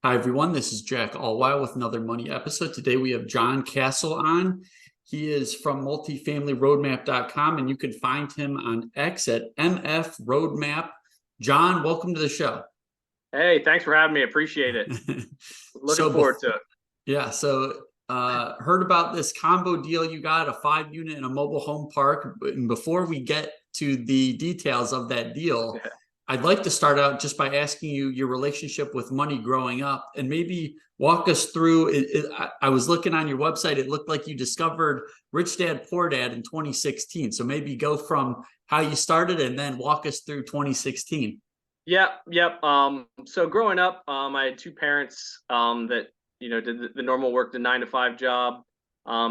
Hi, everyone. This is Jack Allwild with another money episode. Today we have John Cassel on. He is from MultiFamilyRoadMap.com, and you can find him on X at MF Roadmap. John, welcome to the show. Hey, thanks for having me. Appreciate it. Looking forward to it. Yeah, heard about this combo deal you got, a 5-unit and a mobile home park. And before we get to the details of that deal, I'd like to start out just by asking you your relationship with money growing up and maybe walk us through I was looking on your website. It looked like you discovered Rich Dad, Poor Dad in 2016. So maybe go from how you started and then walk us through 2016. Yep. So growing up, I had two parents that, did the normal work, the 9-to-5 job.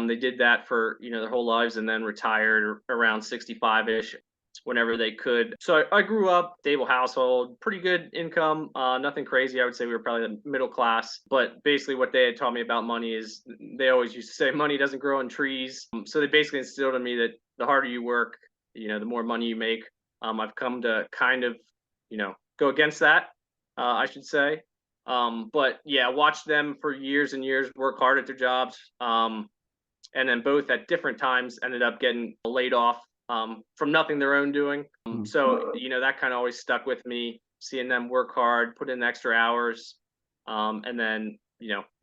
They did that for, their whole lives and then retired around 65-ish. Whenever they could. So I grew up stable household, pretty good income, nothing crazy. I would say we were probably the middle class, but basically what they had taught me about money is they always used to say money doesn't grow on trees. So they basically instilled in me that the harder you work, the more money you make. I've come to kind of, go against that, I should say. But yeah, watched them for years and years work hard at their jobs. And then both at different times ended up getting laid off from nothing their own doing. So, that kind of always stuck with me, seeing them work hard, put in extra hours, and then,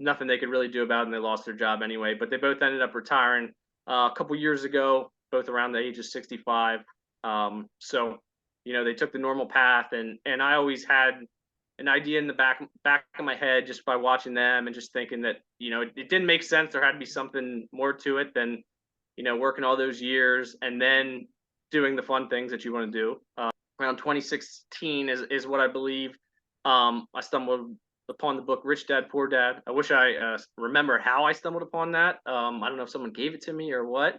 nothing they could really do about it, and they lost their job anyway. But they both ended up retiring a couple years ago, both around the age of 65. So, they took the normal path, and I always had an idea in the back of my head just by watching them and just thinking that, it didn't make sense. There had to be something more to it than working all those years and then doing the fun things that you want to do. Around 2016 is what I believe. I stumbled upon the book Rich Dad, Poor Dad. I wish I remember how I stumbled upon that. I don't know if someone gave it to me or what.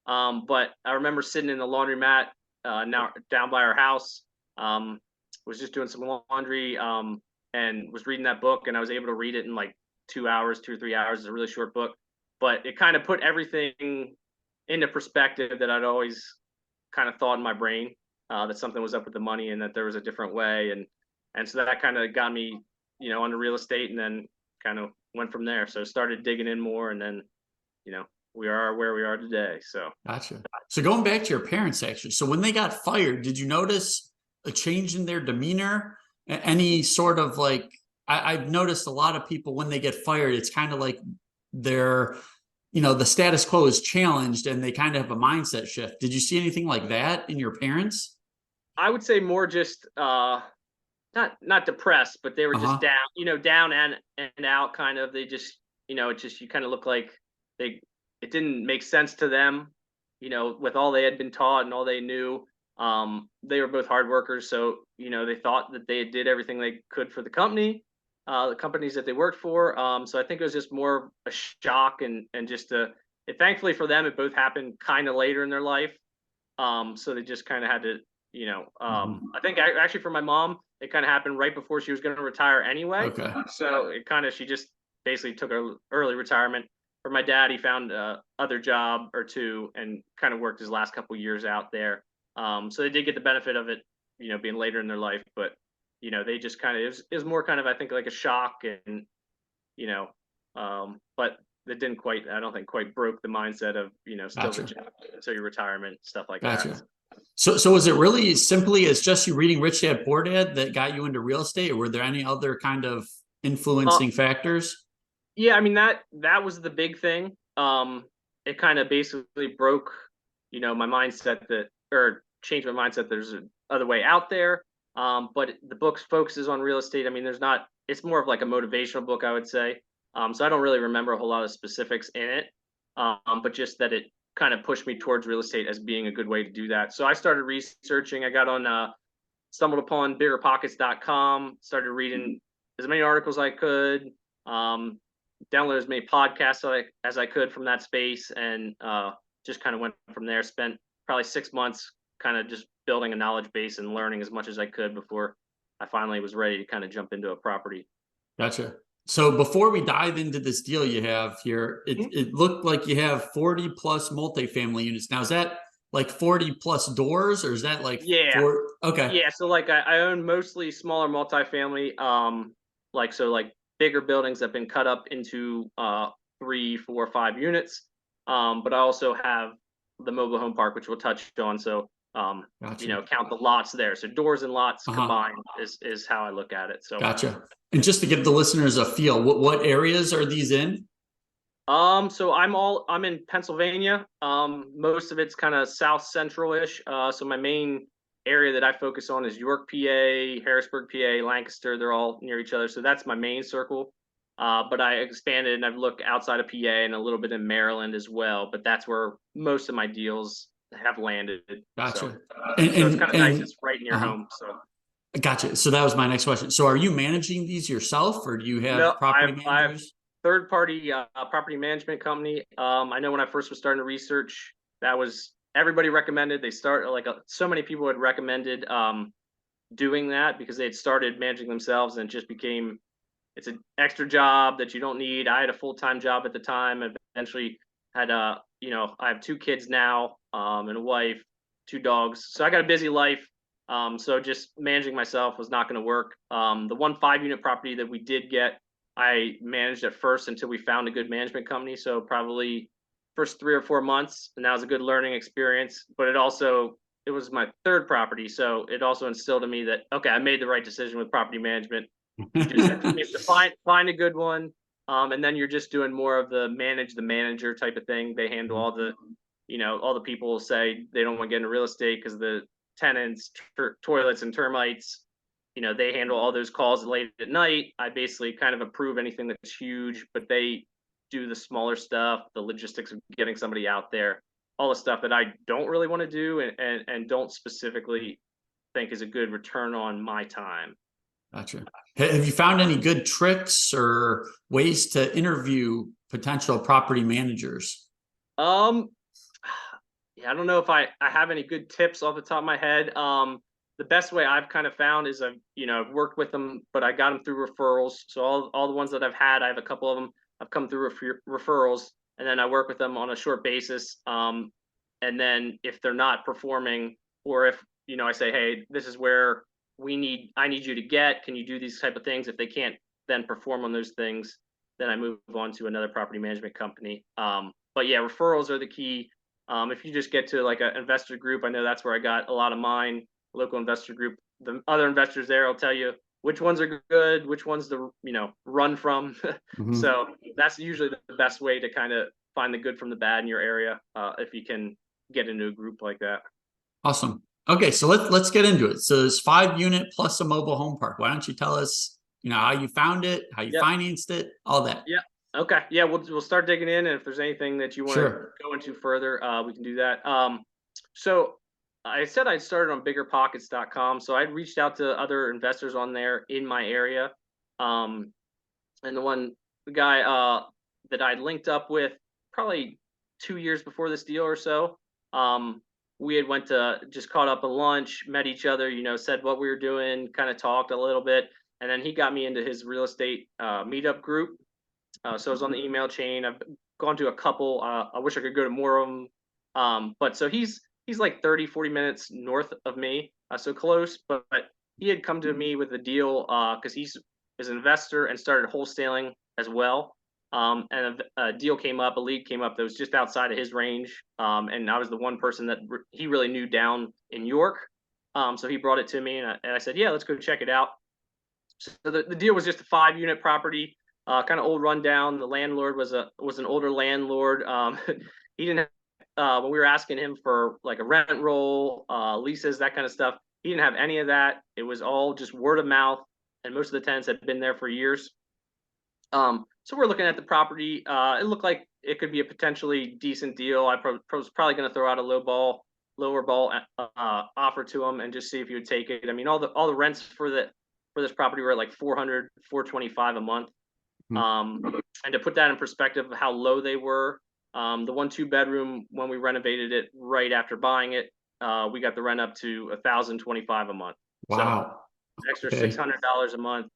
But I remember sitting in the laundromat now down by our house. Was just doing some laundry and was reading that book, and I was able to read it in like 2 or 3 hours. It's a really short book, but it kind of put everything into perspective that I'd always kind of thought in my brain, that something was up with the money and that there was a different way. And so that kind of got me, onto real estate, and then kind of went from there. So started digging in more, and then, we are where we are today. So. Gotcha. So going back to your parents, actually, so when they got fired, did you notice a change in their demeanor? Any sort of like, I've noticed a lot of people when they get fired, it's kind of like they're, the status quo is challenged and they kind of have a mindset shift. Did you see anything like that in your parents? I would say more just not depressed, but they were just down, down and out kind of. They just, it just, you kind of look like it didn't make sense to them, with all they had been taught and all they knew. They were both hard workers, so they thought that they did everything they could for the companies that they worked for. So I think it was just more a shock and just thankfully for them, it both happened kind of later in their life. So they just kind of had to, I think actually for my mom, it kind of happened right before she was going to retire anyway. Okay. So she just basically took her early retirement. For my dad, he found other job or two and kind of worked his last couple years out there. So they did get the benefit of it, being later in their life, but they just kind of, it was more kind of, I think, like a shock and, but that didn't I don't think quite broke the mindset of, still Gotcha. the job until your retirement, stuff like Gotcha. that. So was it really simply as just you reading Rich Dad, Poor Dad that got you into real estate, or were there any other kind of influencing factors? Yeah, I mean, that was the big thing. It kind of basically broke, my mindset or changed my mindset. There's another way out there. But the book focuses on real estate. I mean, it's more of like a motivational book, I would say. So I don't really remember a whole lot of specifics in it. But just that it kind of pushed me towards real estate as being a good way to do that. So I started researching. I got on, stumbled upon BiggerPockets.com, started reading as many articles I could, download as many podcasts as I could from that space, and just kind of went from there. Spent probably 6 months kind of just building a knowledge base and learning as much as I could before I finally was ready to kind of jump into a property. Gotcha. So before we dive into this deal you have here, it looked like you have 40 plus multifamily units. Now, is that like 40 plus doors, or is that like Okay. Yeah, so like I own mostly smaller multifamily, like bigger buildings that have been cut up into 3, 4, 5 units. But I also have the mobile home park, which we'll touch on. So Gotcha. count the lots there. So doors and lots Uh-huh. combined is how I look at it. So Gotcha. And just to give the listeners a feel, what areas are these in? so I'm in Pennsylvania. Most of it's kind of south central-ish. So my main area that I focus on is York, PA, Harrisburg, PA, Lancaster. They're all near each other. So that's my main circle. But I expanded and I've looked outside of PA and a little bit in Maryland as well. But that's where most of my deals have landed. Gotcha. So, And so it's kind of nice. and It's right in your uh-huh. home. So Gotcha. So that was my next question. So are you managing these yourself, or do you no, have property I have managers? third party property management company. I know when I first was starting to research, that was everybody recommended. They start like so many people had recommended doing that because they had started managing themselves, and it just became it's an extra job that you don't need. I had a full-time job at the time. Eventually had I have 2 kids now, and a wife, 2 dogs. So I got a busy life. So just managing myself was not going to work. The one 5-unit property that we did get, I managed at first until we found a good management company. So probably first 3 or 4 months, and that was a good learning experience. But it was my third property, so it also instilled in me that okay, I made the right decision with property management. You just have to find a good one, and then you're just doing more of the manage the manager type of thing. They handle all the, all the people say they don't want to get into real estate because the tenants, toilets, and termites. They handle all those calls late at night. I basically kind of approve anything that's huge, but they do the smaller stuff, the logistics of getting somebody out there, all the stuff that I don't really want to do and don't specifically think is a good return on my time. Gotcha. Have you found any good tricks or ways to interview potential property managers? Um, yeah, I don't know if I have any good tips off the top of my head. The best way I've kind of found is I've worked with them, but I got them through referrals. So all the ones that I've had, I have a couple of them. I've come through referrals, and then I work with them on a short basis. And then if they're not performing, or if I say, hey, this is where I need you to get. Can you do these type of things? If they can't then perform on those things, then I move on to another property management company. But yeah, referrals are the key. If you just get to like an investor group, I know that's where I got a lot of mine, local investor group. The other investors there will tell you which ones are good, which ones to run from. Mhm. So that's usually the best way to kind of find the good from the bad in your area, if you can get into a group like that. Awesome. Okay, so let's get into it. So it's 5-unit plus a mobile home park. Why don't you tell us, how you found it, how you Yep. financed it, all that. Yeah. Okay. Yeah, we'll start digging in, and if there's anything that you want to Sure. go into further, we can do that. So I said I started on BiggerPockets.com, so I reached out to other investors on there in my area, and the guy that I linked up with probably 2 years before this deal or so. We had went to just caught up at lunch, met each other, said what we were doing, kind of talked a little bit, and then he got me into his real estate meetup group. So I was on the email chain. I've gone to a couple. I wish I could go to more of them. But so he's like 30, 40 minutes north of me, so close. But he had come to me with a deal because he's an investor and started wholesaling as well. And a deal came up, a lead came up that was just outside of his range. And I was the one person that he really knew down in York. So he brought it to me, and I said, yeah, let's go check it out. So the deal was just a 5-unit property, kind of old rundown. The landlord was an older landlord. He didn't when we were asking him for like a rent roll, leases, that kind of stuff. He didn't have any of that. It was all just word of mouth, and most of the tenants had been there for years. So we're looking at the property. It looked like it could be a potentially decent deal. I was probably going to throw out a lower ball offer to him and just see if he would take it. I mean, all the rents for this property were at like 400, 425 a month. And to put that in perspective of how low they were, the 1 2 bedroom when we renovated it right after buying it, we got the rent up to 1,025 a month. Wow. So extra Okay. $600 a month.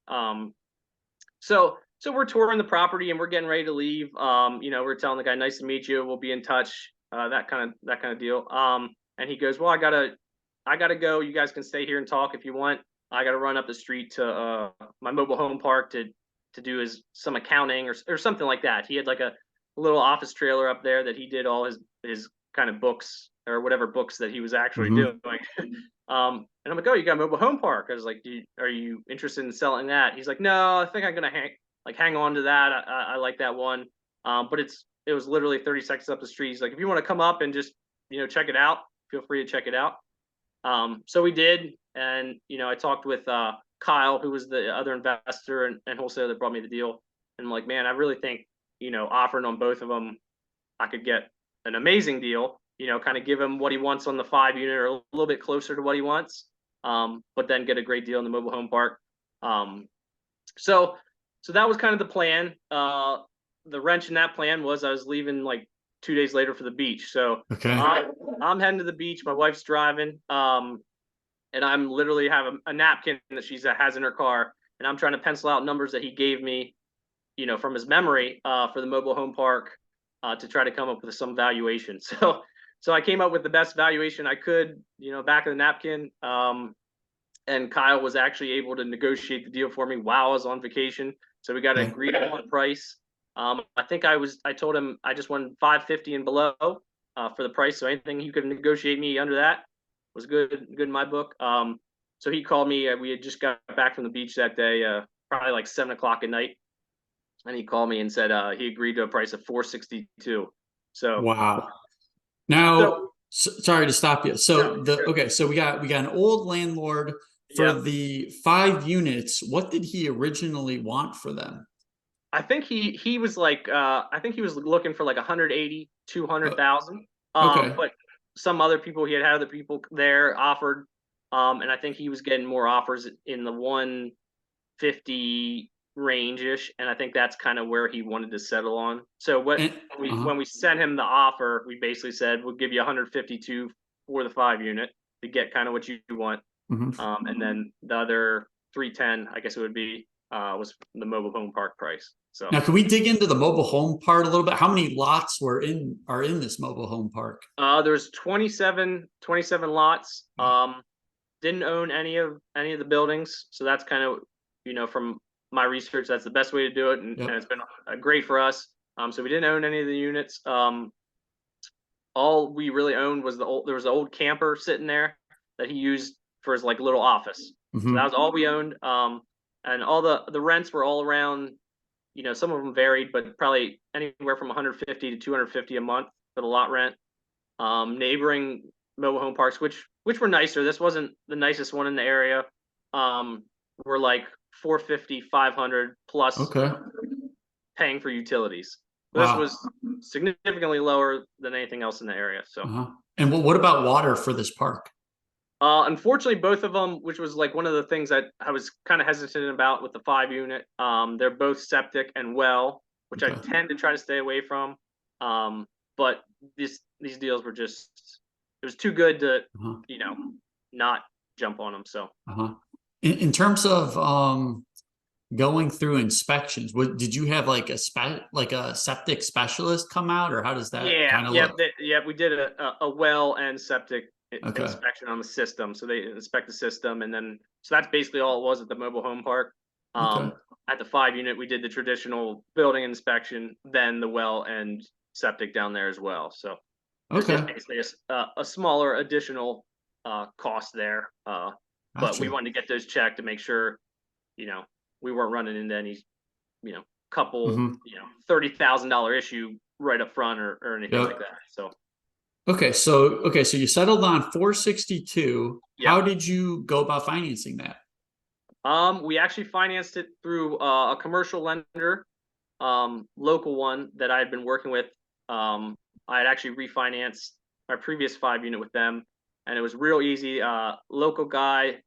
So we're touring the property and we're getting ready to leave. We're telling the guy, "Nice to meet you. We'll be in touch." That kind of deal. And he goes, "Well, I gotta go. You guys can stay here and talk if you want. I gotta run up the street to my mobile home park to to do some accounting or something like that. He had like a little office trailer up there that he did all his kind of books or whatever books that he was actually doing. And I'm like, oh, you got a mobile home park. I was like, are you interested in selling that? He's like, no, I think I'm gonna hang on to that. I like that one. But it was literally 30 seconds up the street. He's like, if you want to come up and just check it out, feel free to check it out. So we did, and I talked with Kyle, who was the other investor and wholesaler that brought me the deal. And I'm like, man, I really think offering on both of them, I could get an amazing deal. Kind of give him what he wants on the 5 unit or a little bit closer to what he wants, but then get a great deal in the mobile home park. So that was kind of the plan. The wrench in that plan was I was leaving like 2 days later for the beach. So I'm heading to the beach. My wife's driving, and I'm literally have a napkin that she has in her car, and I'm trying to pencil out numbers that he gave me, from his memory, for the mobile home park, to try to come up with some valuation. So I came up with the best valuation I could, back of the napkin. And Kyle was actually able to negotiate the deal for me while I was on vacation. So we got an agreed upon price. I think I told him I just wanted 550 and below for the price. So anything he could negotiate me under that was good in my book. So he called me. We had just got back from the beach that day, probably like 7 o'clock at night. And he called me and said he agreed to a price of 462. So wow. Now, sorry to stop you. So so we got an old landlord for the 5 units. What did he originally want for them? I think he was like I think he was looking for like 180, 200,000. But some other people, he had other people there offered, and I think he was getting more offers in the 150 range-ish, and I think that's kind of where he wanted to settle on. So when we sent him the offer, we basically said we'll give you 152 for the 5 unit to get kind of what you want, and then the other 310, I guess it would be, was the mobile home park price. So now, can we dig into the mobile home part a little bit? How many lots are in this mobile home park? There's 27 lots. Didn't own any of the buildings, so that's kind of from my research, that's the best way to do it, and it's been great for us. So we didn't own any of the units. All we really owned was there was an old camper sitting there that he used for his like little office. So that was all we owned. And all the rents were all around, some of them varied, but probably anywhere from 150 to 250 a month for the lot rent. Neighboring mobile home parks, which were nicer. This wasn't the nicest one in the area. Were like 450, 500 plus paying for utilities. This was significantly lower than anything else in the area. So, and what about water for this park? Unfortunately, both of them, which was like one of the things that I was kind of hesitant about with the 5 unit, they're both septic and well, which I tend to try to stay away from. But these deals were just, it was too good to, not jump on them. So, in terms of going through inspections, did you have like a septic specialist come out, or how does that kind of look? We did a well and septic inspection on the system. So they inspect the system, and then so that's basically all it was at the mobile home park. At the 5 unit, we did the traditional building inspection, then the well and septic down there as well. So it's just basically a smaller additional cost there. But we wanted to get those checked to make sure, we weren't running into any, couple, $30,000 issue right up front or anything like that. So. So you settled on 462. How did you go about financing that? We actually financed it through a commercial lender, local one that I had been working with. I had actually refinanced my previous 5 unit with them, and it was real easy. Local guy.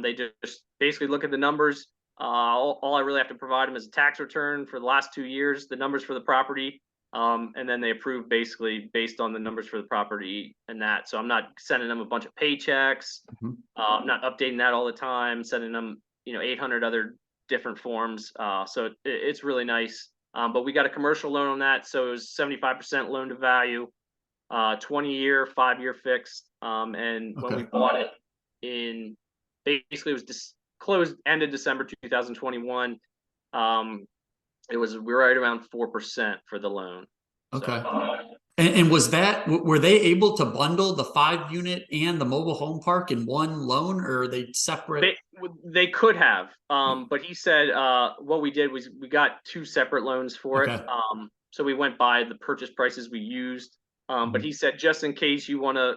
They just basically look at the numbers. All I really have to provide them is a tax return for the last 2 years, the numbers for the property. And then they approve basically based on the numbers for the property and that. So I'm not sending them a bunch of paychecks. I'm not updating that all the time, sending them, 800 other different forms. So it's really nice. But we got a commercial loan on that. So it was 75% loan to value, 20-year, 5-year fixed. And when we bought it basically it was closed, ended December 2021. It was we were right around 4% for the loan. Okay. So, And was that, were they able to bundle the 5 unit and the mobile home park in one loan, or are they separate? they could have, but he said what we did was we got two separate loans for it. Okay. So we went by the purchase prices we used. But he said just in case you want to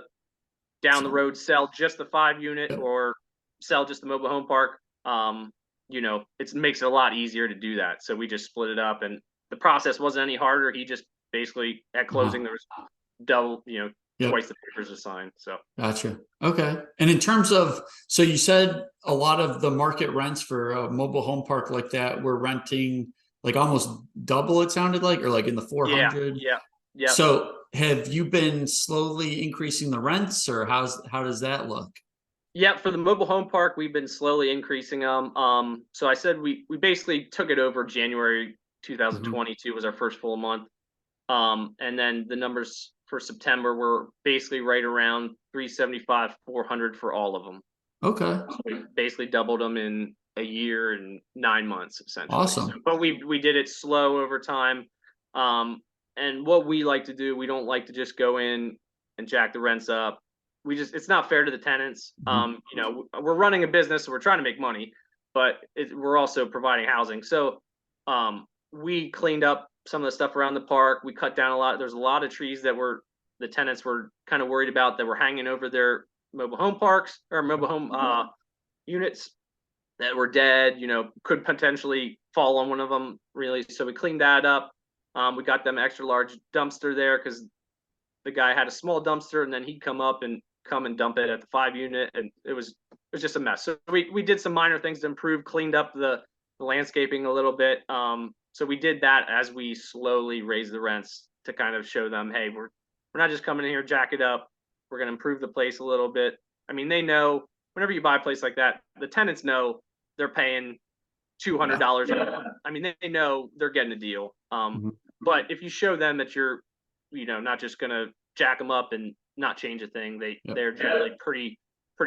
down the So, road sell just the 5 unit yep. or sell just the mobile home park, it makes it a lot easier to do that. So we just split it up, and the process wasn't any harder. He just basically at closing there was double, Yep. twice the papers assigned. So Gotcha. Okay. And in terms of, so you said a lot of the market rents for a mobile home park like that were renting like almost double, it sounded like, or like in the 400. yeah. So have you been slowly increasing the rents, or how does that look? Yeah, for the mobile home park, we've been slowly increasing them. So I said we basically took it over January Mhm. 2022 was our first full month. And then the numbers for September were basically right around 375, 400 for all of them. Okay. So we basically doubled them in a year and 9 months, essentially. So, Awesome. but we did it slow over time. And what we like to do, we don't like to just go in and jack the rents up. It's not fair to the tenants. Mhm. We're running a business, so we're trying to make money, but we're also providing housing. So, we cleaned up some of the stuff around the park. We cut down a lot. There's a lot of trees that the tenants were kind of worried about that were hanging over their mobile home parks or mobile home units that were dead, could potentially fall on one of them, really. So we cleaned that up. We got them extra large dumpster there because the guy had a small dumpster, and then he'd come and dump it at the 5 unit, and it was just a mess. So we did some minor things to improve, cleaned up the landscaping a little bit. So we did that as we slowly raised the rents to kind of show them, hey, we're not just coming in here jack it up. We're going to improve the place a little bit. I mean, they know whenever you buy a place like that, the tenants know they're paying Yeah. $200 a month. I mean, they know they're getting a deal. Mhm. But if you show them that you're, not just gonna jack them up and not change a thing, Yep. they're generally pretty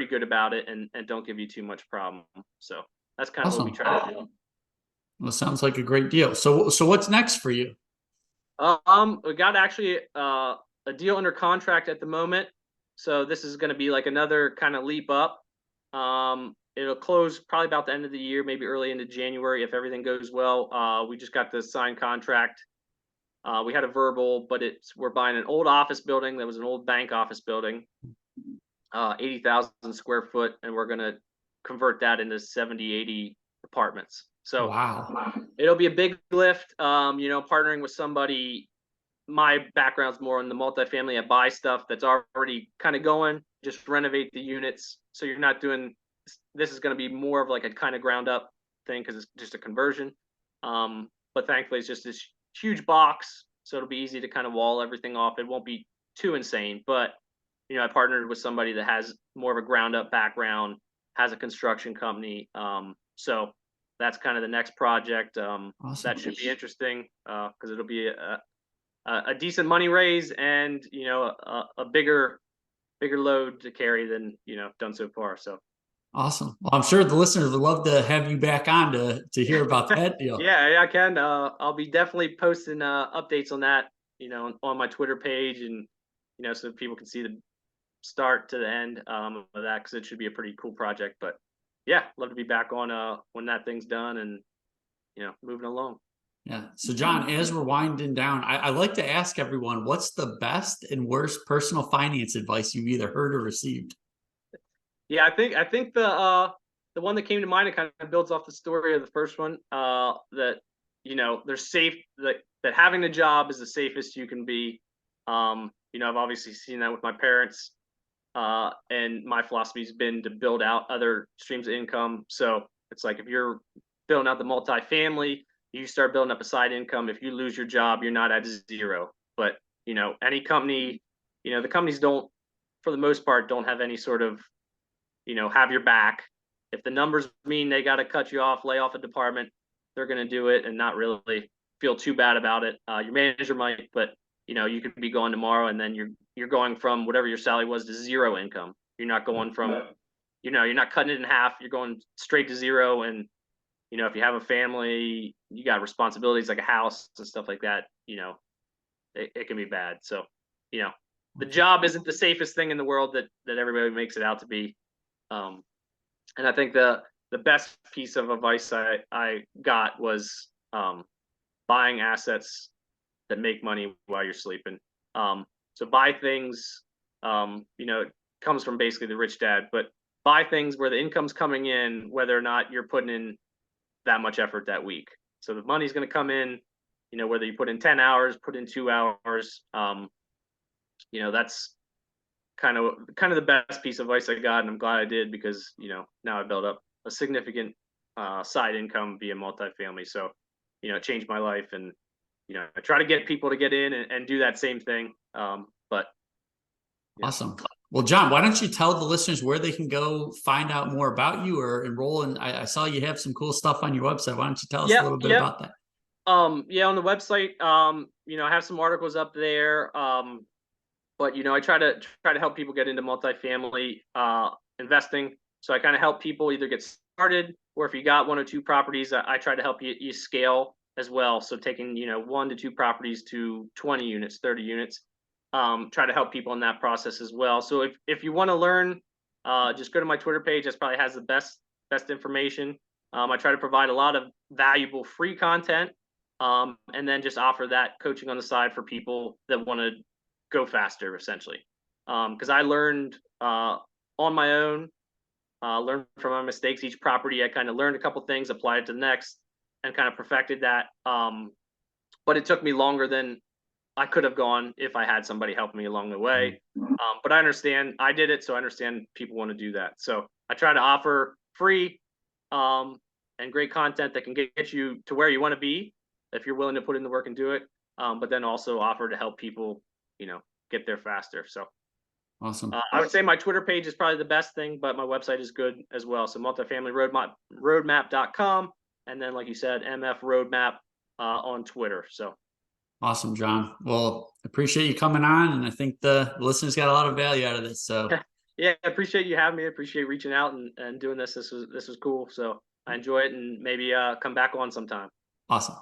good about it and don't give you too much problem. So that's kind of what we Awesome. try to do. Well, sounds like a great deal. So what's next for you? We got actually a deal under contract at the moment, so this is going to be like another kind of leap up. It'll close probably about the end of the year, maybe early into January if everything goes well. We just got the signed contract. We had a verbal, but we're buying an old office building that was an old bank office building, 80,000 square foot, and we're going to convert that into 70, 80 apartments. So Wow. it'll be a big lift. Partnering with somebody. My background's more in the multifamily. I buy stuff that's already kind of going, just renovate the units. So you're not doing this is going to be more of like a kind of ground up thing because it's just a conversion. But thankfully, it's just this huge box, so it'll be easy to kind of wall everything off. It won't be too insane, but I partnered with somebody that has more of a ground up background, has a construction company. So that's kind of the next project. Awesome. That should be interesting because it'll be a decent money raise and a bigger load to carry than done so far. So Awesome. Well, I'm sure the listeners would love to have you back on to hear about that deal. yeah, I can. I'll be definitely posting updates on that, on my Twitter page, and so people can see the start to the end of that because it should be a pretty cool project. But yeah, love to be back on when that thing's done and moving along. Yeah. So John, as we're winding down, I like to ask everyone, what's the best and worst personal finance advice you've either heard or received? Yeah, I think the one that came to mind, it kind of builds off the story of the first one. That they're safe, that having a job is the safest you can be. I've obviously seen that with my parents, and my philosophy has been to build out other streams of income. So it's like if you're building out the multifamily, you start building up a side income. If you lose your job, you're not at zero. But any company, the companies don't, for the most part, don't have any sort of have your back. If the numbers mean they got to cut you off, lay off a department, they're going to do it and not really feel too bad about it. Your manager might, but you could be going tomorrow and then you're going from whatever your salary was to zero income. You're not going from, you're not cutting it in half. You're going straight to zero, and you know, if you have a family, you got responsibilities like a house and stuff like that, you know, it can be bad. So, you know, the job isn't the safest thing in the world that everybody makes it out to be. Um, and I think the best piece of advice I got was buying assets that make money while you're sleeping. So buy things, you know, it comes from basically the rich dad, but buy things where the income's coming in, whether or not you're putting in that much effort that week. So the money's going to come in, you know, whether you put in 10 hours, put in 2 hours, you know, that's kind of the best piece of advice I got. And I'm glad I did, because, you know, now I built up a significant side income via multifamily. So, you know, it changed my life. And, you know, I try to get people to get in and do that same thing. But yeah. Awesome. Well, John, why don't you tell the listeners where they can go find out more about you or enroll? And I saw you have some cool stuff on your website. Why don't you tell us a little bit about that? Yeah, on the website, you know, I have some articles up there. But you know, I try to help people get into multifamily investing. So I kind of help people either get started, or if you got 1 or 2 properties, I try to help you scale as well. So taking, you know, 1 to 2 properties to 20 units, 30 units. Try to help people in that process as well. So if you want to learn, just go to my Twitter page. That probably has the best information. I try to provide a lot of valuable free content, and then just offer that coaching on the side for people that want to go faster, essentially. Because I learned on my own, learned from my mistakes. Each property, I kind of learned a couple things, applied it to the next, and kind of perfected that. But it took me longer than I could have gone if I had somebody help me along the way. But I understand I did it, so I understand people want to do that. So I try to offer free and great content that can get you to where you want to be if you're willing to put in the work and do it. But then also offer to help people, you know, get there faster. So awesome. I would say my Twitter page is probably the best thing, but my website is good as well. So MultiFamily RoadMap.com, and then, like you said, MF RoadMap on Twitter. So awesome, John. Well, appreciate you coming on, and I think the listeners got a lot of value out of this. So yeah, I appreciate you having me. I appreciate reaching out and doing this. This was cool. So I enjoy it, and maybe come back on sometime. awesome.